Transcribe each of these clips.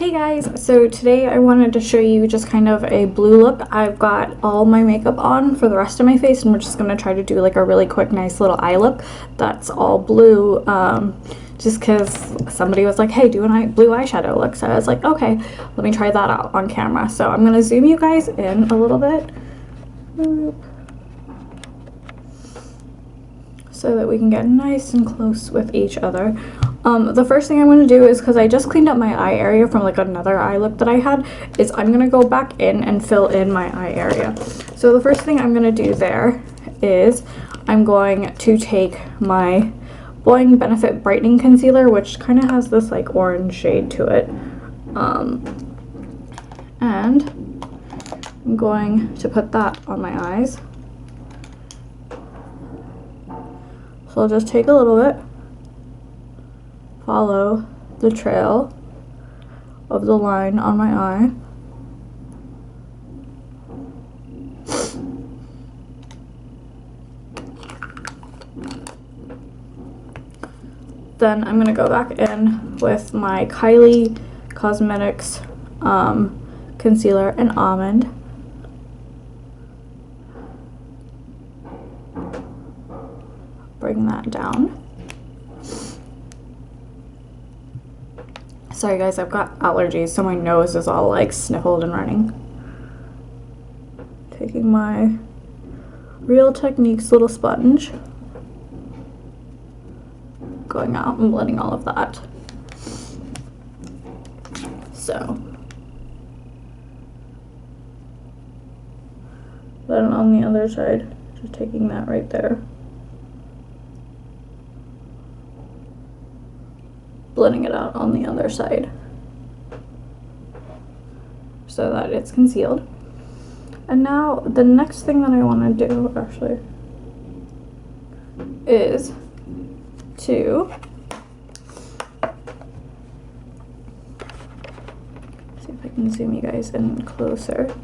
Hey guys, so today I wanted to show you just kind of a blue look. I've got all my makeup on for the rest of my face and we're just going to try to do like a really quick nice little eye look that's all blue, just because somebody was like, hey, do a blue eyeshadow look. So I was like, okay, let me try that out on camera. So I'm going to zoom you guys in a little bit so that we can get nice and close with each other. The first thing I'm going to do is, because I just cleaned up my eye area from like another eye look that I had, is I'm going to go back in and fill in my eye area. So the first thing I'm going to do there is I'm going to take my Boing Benefit Brightening Concealer, which kind of has this like orange shade to it. And I'm going to put that on my eyes. So I'll just take a little bit, follow the trail of the line on my eye. Then I'm going to go back in with my Kylie Cosmetics concealer and almond. Bring that down. Sorry guys, I've got allergies, so my nose is all like sniffled and running. Taking my Real Techniques little sponge, going out and blending all of that. So then on the other side, just taking that right there, blending it out on the other side so that it's concealed. And now the next thing that I want to do actually is to see if I can zoom you guys in closer.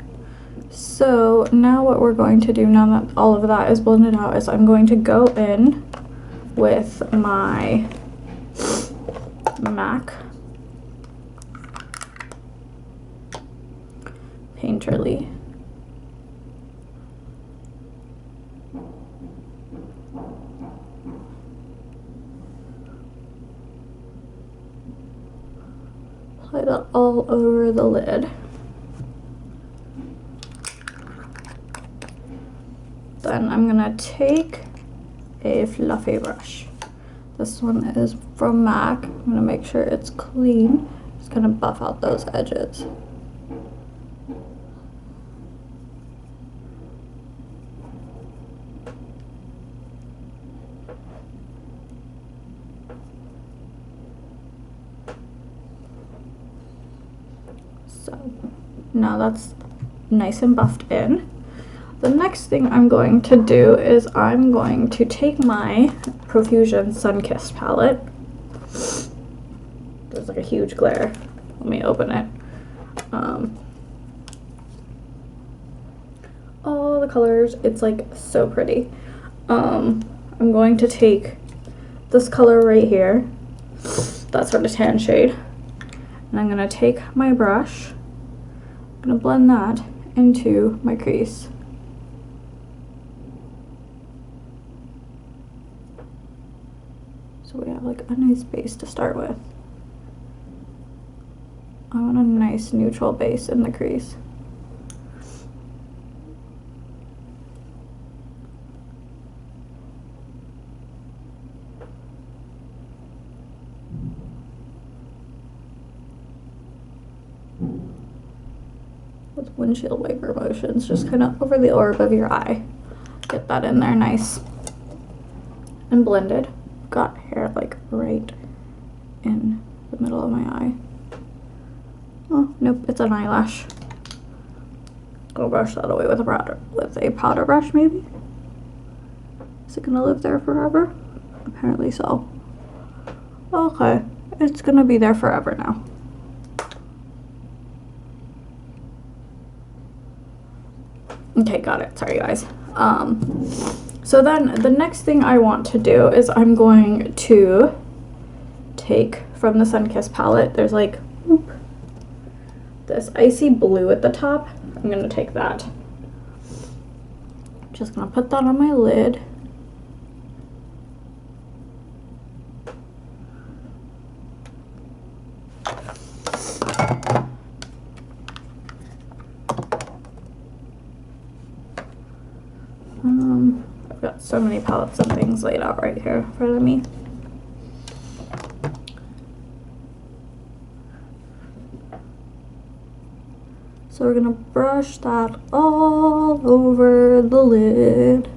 So now what we're going to do, now that all of that is blended out, is I'm going to go in with my MAC Painterly. Apply that all over the lid. Then I'm gonna take a fluffy brush. This one is from MAC. I'm gonna make sure it's clean. Just gonna buff out those edges. So now that's nice and buffed in. The next thing I'm going to do is I'm going to take my Profusion Sun-Kissed palette. There's like a huge glare. Let me open it. All the colors, it's like so pretty. I'm going to take this color right here, that sort of tan shade, and I'm going to take my brush, I'm going to blend that into my crease. So we have like a nice base to start with. I want a nice neutral base in the crease. With windshield wiper motions, just kind of over the orb of your eye. Get that in there nice and blended. Got hair like right in the middle of my eye. Oh, nope, it's an eyelash. I'll brush that away with a powder brush maybe. Is it gonna live there forever? Apparently so. Okay, it's gonna be there forever now. Okay, got it. Sorry guys. So then the next thing I want to do is I'm going to take from the Sun-Kissed palette, there's like, whoop, this icy blue at the top. I'm gonna take that. Just gonna put that on my lid. I've got so many palettes and things laid out right here in front of me. So we're gonna brush that all over the lid.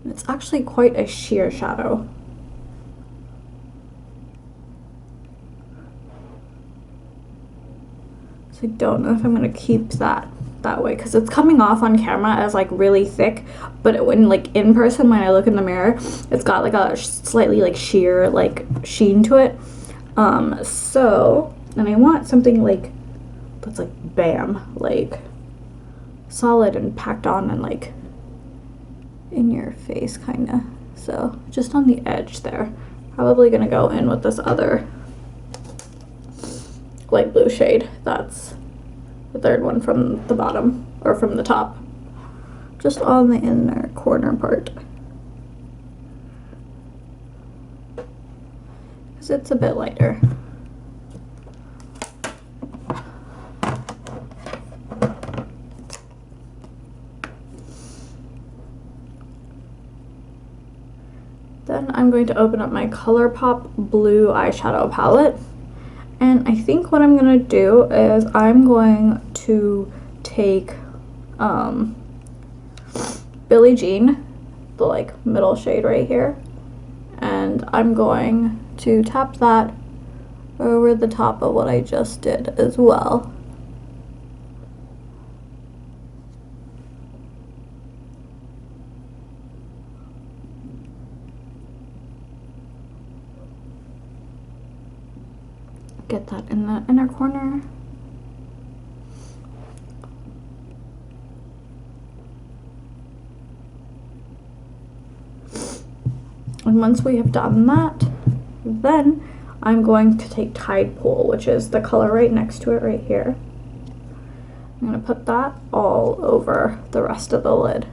It's actually quite a sheer shadow. So I don't know if I'm gonna keep that way because it's coming off on camera as like really thick, but when like in person, when I look in the mirror, it's got like a slightly like sheer like sheen to it. So, and I want something like that's like bam, like solid and packed on and like in your face kind of. So just on the edge there. Probably gonna go in with this other light blue shade. That's the third one from the bottom, or from the top, just on the inner corner part, because it's a bit lighter. Then I'm going to open up my Colourpop blue eyeshadow palette. And I think what I'm gonna do is I'm going to take Billie Jean, the like middle shade right here, and I'm going to tap that over the top of what I just did as well. Get that in the inner corner. And once we have done that, then I'm going to take Tide Pool, which is the color right next to it right here. I'm going to put that all over the rest of the lid.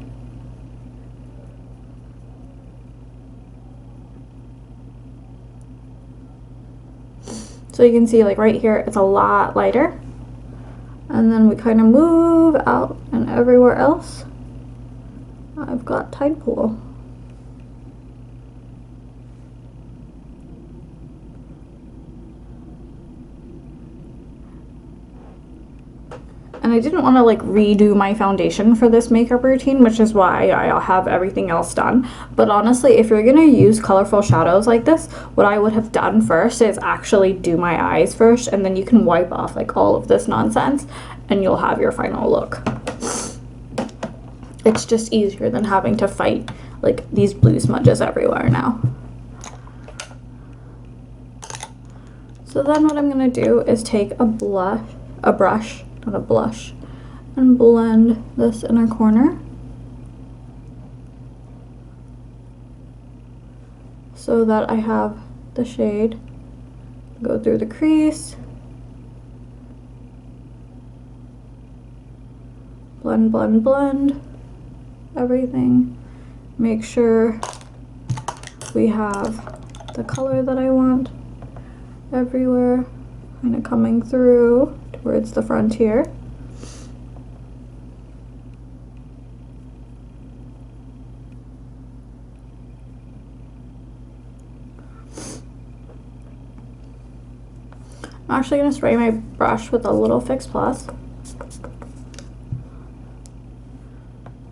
So you can see like right here, it's a lot lighter. And then we kind of move out, and everywhere else, I've got Tide Pool. And I didn't want to like redo my foundation for this makeup routine, which is why I'll have everything else done. But honestly, if you're gonna use colorful shadows like this, what I would have done first is actually do my eyes first, and then you can wipe off like all of this nonsense and you'll have your final look. It's just easier than having to fight like these blue smudges everywhere now. So then what I'm gonna do is take a brush, not a blush, and blend this inner corner so that I have the shade go through the crease, blend, blend, blend everything, make sure we have the color that I want everywhere, kind of coming through towards the front here. I'm actually going to spray my brush with a little Fix Plus.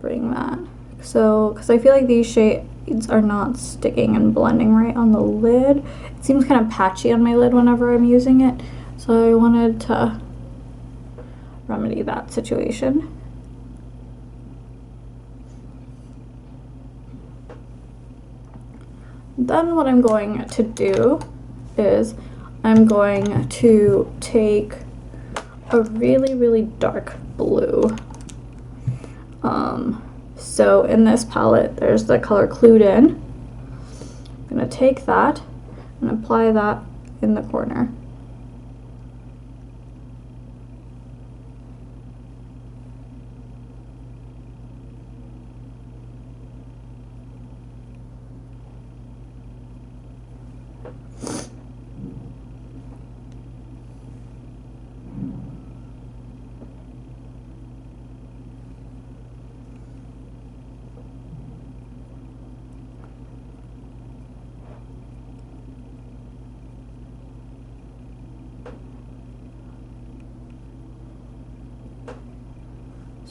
Bring that. So, because I feel like these shades are not sticking and blending right on the lid. It seems kind of patchy on my lid whenever I'm using it. So I wanted to remedy that situation. Then what I'm going to do is I'm going to take a really, really dark blue. So in this palette, there's the color Clued In. I'm gonna take that and apply that in the corner.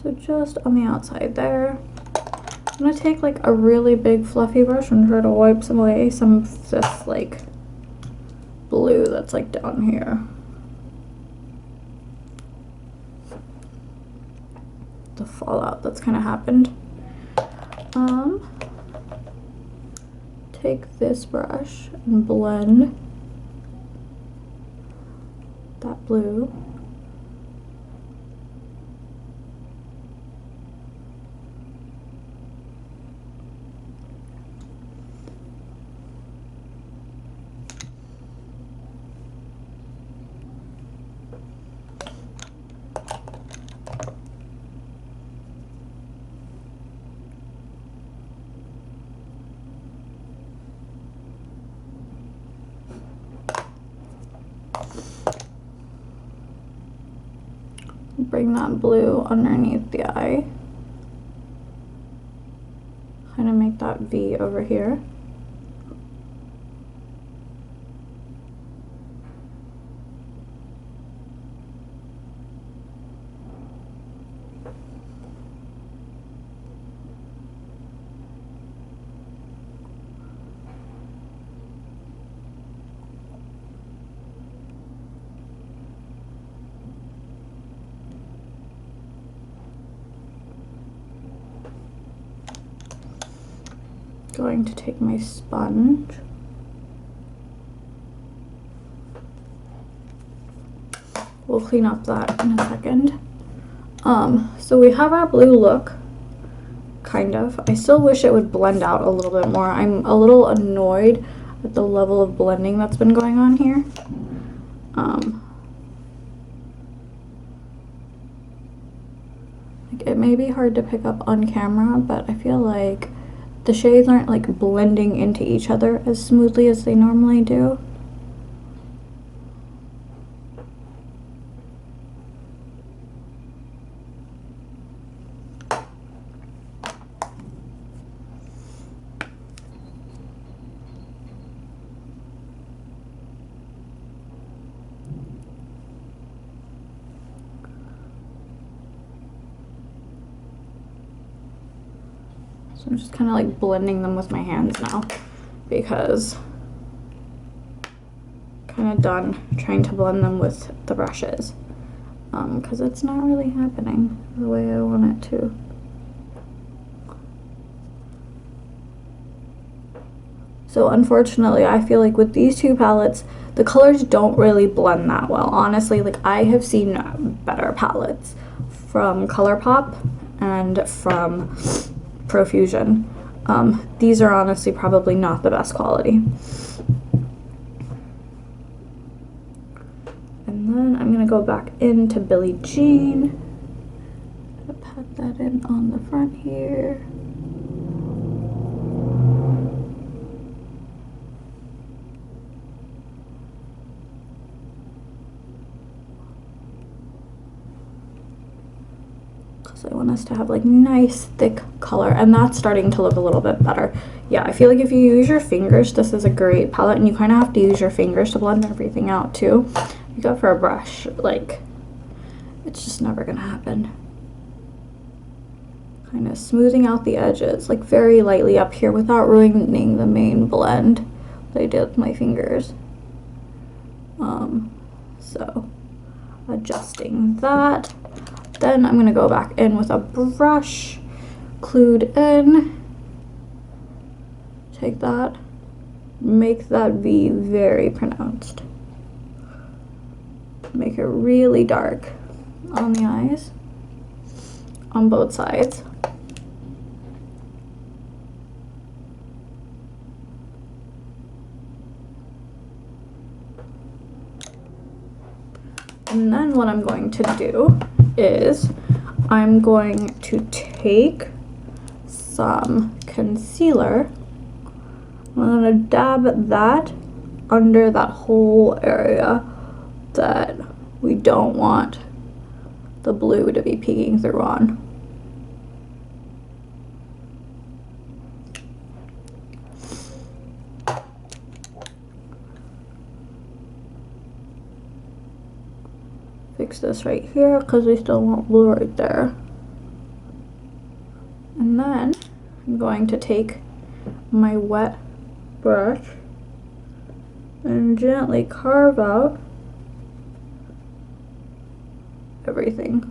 So just on the outside there. I'm gonna take like a really big fluffy brush and try to wipe some of this like blue that's like down here. The fallout that's kind of happened. Take this brush and blend that blue. Bring that blue underneath the eye. Kind of make that V over here. Going to take my sponge. We'll clean up that in a second. So we have our blue look, kind of. I still wish it would blend out a little bit more. I'm a little annoyed at the level of blending that's been going on here. Like it may be hard to pick up on camera, but I feel like the shades aren't like blending into each other as smoothly as they normally do. So I'm just kind of like blending them with my hands now because I'm kind of done trying to blend them with the brushes because it's not really happening the way I want it to. So unfortunately, I feel like with these two palettes, the colors don't really blend that well. Honestly, like I have seen better palettes from Colourpop and from Profusion. These are honestly probably not the best quality. And then I'm gonna go back into Billie Jean. Pat that in on the front here. So I want us to have like nice thick color, and that's starting to look a little bit better. Yeah, I feel like if you use your fingers, this is a great palette, and you kind of have to use your fingers to blend everything out too. You go for a brush, like it's just never gonna happen. Kind of smoothing out the edges, like very lightly up here without ruining the main blend that I did with my fingers. So adjusting that. Then I'm gonna go back in with a brush, Clued In, take that, make that V very pronounced. Make it really dark. on the eyes on both sides. And then what I'm going to do is I'm going to take some concealer. I'm going to dab that under that whole area that we don't want the blue to be peeking through on. Fix this right here because we still want blue right there. And then I'm going to take my wet brush and gently carve out everything.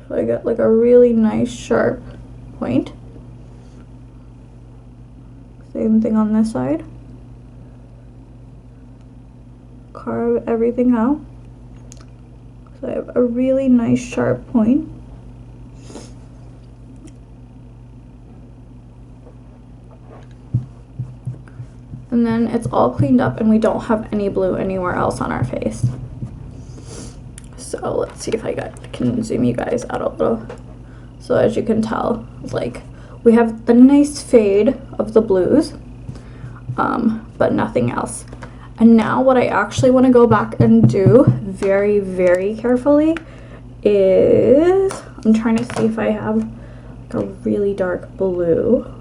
So I get like a really nice sharp point. Same thing on this side. Carve everything out. So I have a really nice sharp point. And then it's all cleaned up and we don't have any blue anywhere else on our face. So let's see if I can zoom you guys out a little. So as you can tell, like we have the nice fade of the blues, but nothing else. And now what I actually want to go back and do very, very carefully is I'm trying to see if I have like a really dark blue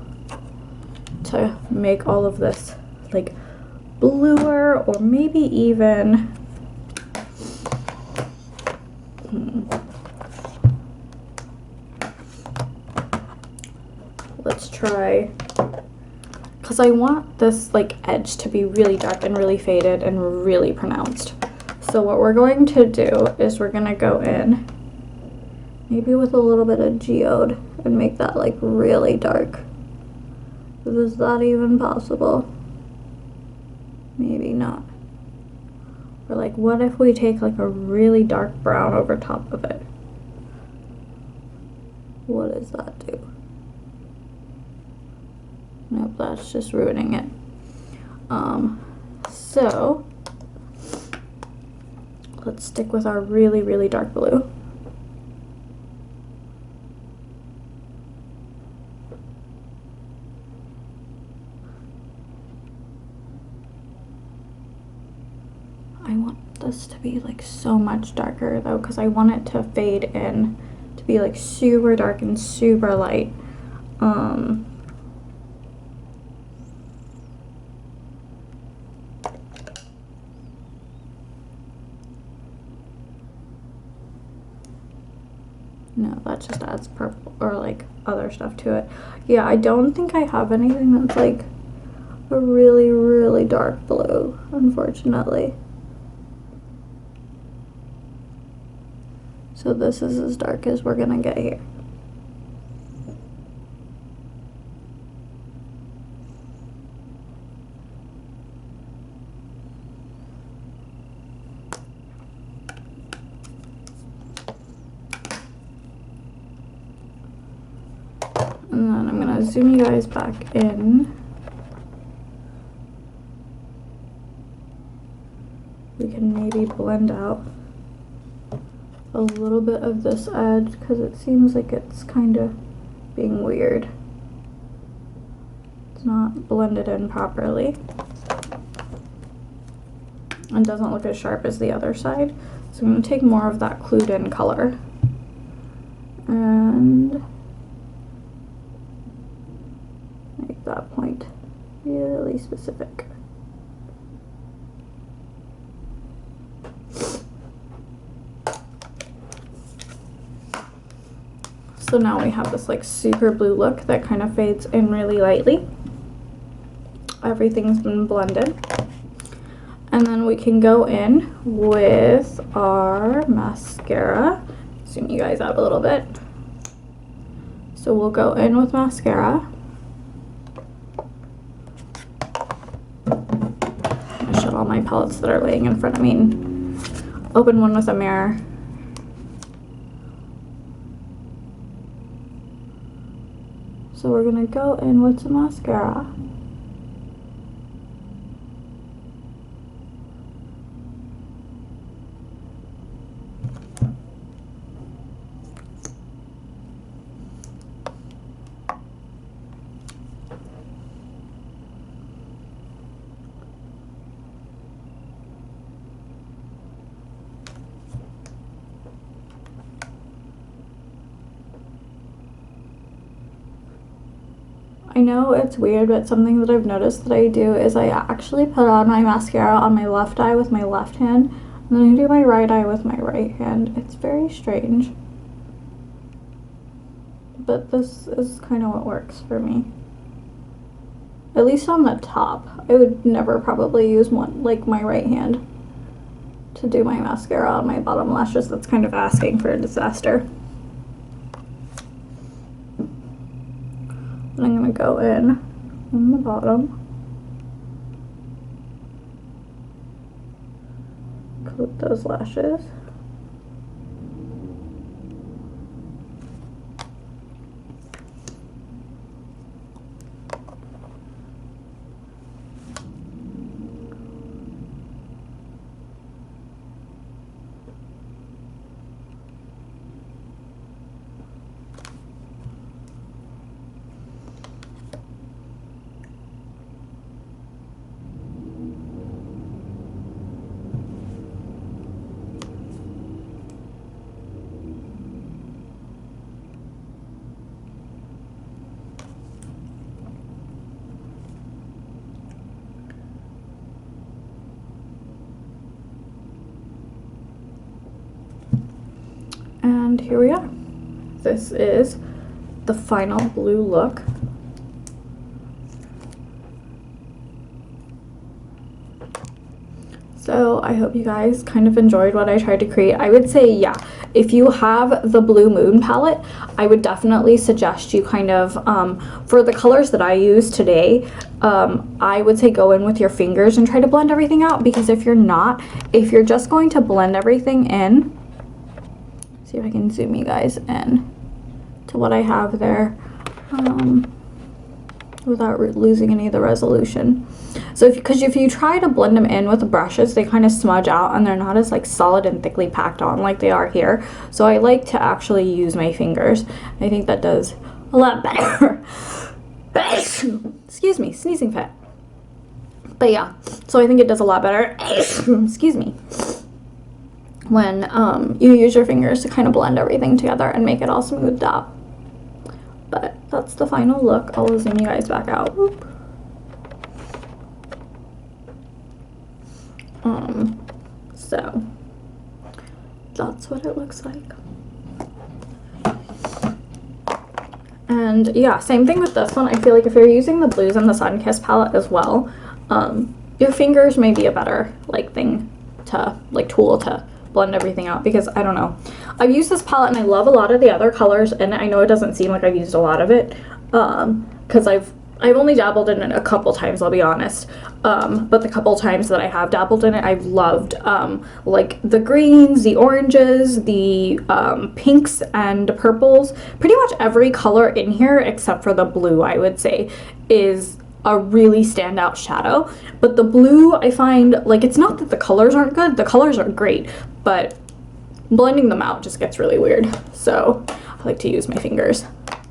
to make all of this like bluer, or maybe even let's try, because I want this like edge to be really dark and really faded and really pronounced. So what we're going to do is we're going to go in maybe with a little bit of geode and make that like really dark. Is that even possible? Maybe not. Or like, what if we take like a really dark brown over top of it? What does that do? Nope, that's just ruining it. So let's stick with our really, really dark blue. I want this to be like so much darker though, because I want it to fade in to be like super dark and super light. No, that just adds purple or like other stuff to it. Yeah, I don't think I have anything that's like a really, really dark blue, unfortunately. So this is as dark as we're gonna get here. And then I'm gonna zoom you guys back in. We can maybe blend out a little bit of this edge because it seems like it's kind of being weird. It's not blended in properly and doesn't look as sharp as the other side. So I'm going to take more of that clued in color and make that point really specific. So now we have this like super blue look that kind of fades in really lightly. Everything's been blended. And then we can go in with our mascara. Zoom you guys out a little bit. So we'll go in with mascara. I showed all my palettes that are laying in front of me. open one with a mirror. So we're gonna go in with some mascara. I know it's weird, but something that I've noticed that I do is I actually put on my mascara on my left eye with my left hand, and then I do my right eye with my right hand. It's very strange, but this is kind of what works for me. At least on the top. I would never probably use one, like my right hand, to do my mascara on my bottom lashes. That's kind of asking for a disaster. And I'm going to go in on the bottom, coat those lashes. And here we are. This is the final blue look. So I hope you guys kind of enjoyed what I tried to create. I would say, yeah, if you have the Blue Moon palette, I would definitely suggest you kind of, for the colors that I use today, I would say go in with your fingers and try to blend everything out, because if you're just going to blend everything in, see if I can zoom you guys in to what I have there, without losing any of the resolution. So because if you try to blend them in with the brushes, they kind of smudge out and they're not as like solid and thickly packed on like they are here. So I like to actually use my fingers. I think that does a lot better. Excuse me, sneezing fit. But yeah, so I think it does a lot better. Excuse me. When you use your fingers to kind of blend everything together and make it all smoothed out. But that's the final look. I'll zoom you guys back out. Whoop. So that's what it looks like. And yeah, same thing with this one. I feel like if you're using the blues and the Sun-Kissed palette as well, your fingers may be a better tool to blend everything out, because I don't know. I've used this palette and I love a lot of the other colors, and I know it doesn't seem like I've used a lot of it, because I've only dabbled in it a couple times, I'll be honest. But the couple times that I have dabbled in it, I've loved like the greens, the oranges, the pinks and purples. Pretty much every color in here except for the blue, I would say, is a really standout shadow. But the blue, I find, like, it's not that the colors aren't good, the colors are great, but blending them out just gets really weird. So I like to use my fingers.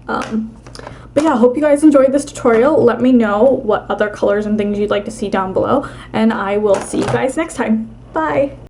But yeah, I hope you guys enjoyed this tutorial. Let me know what other colors and things you'd like to see down below, and I will see you guys next time. Bye!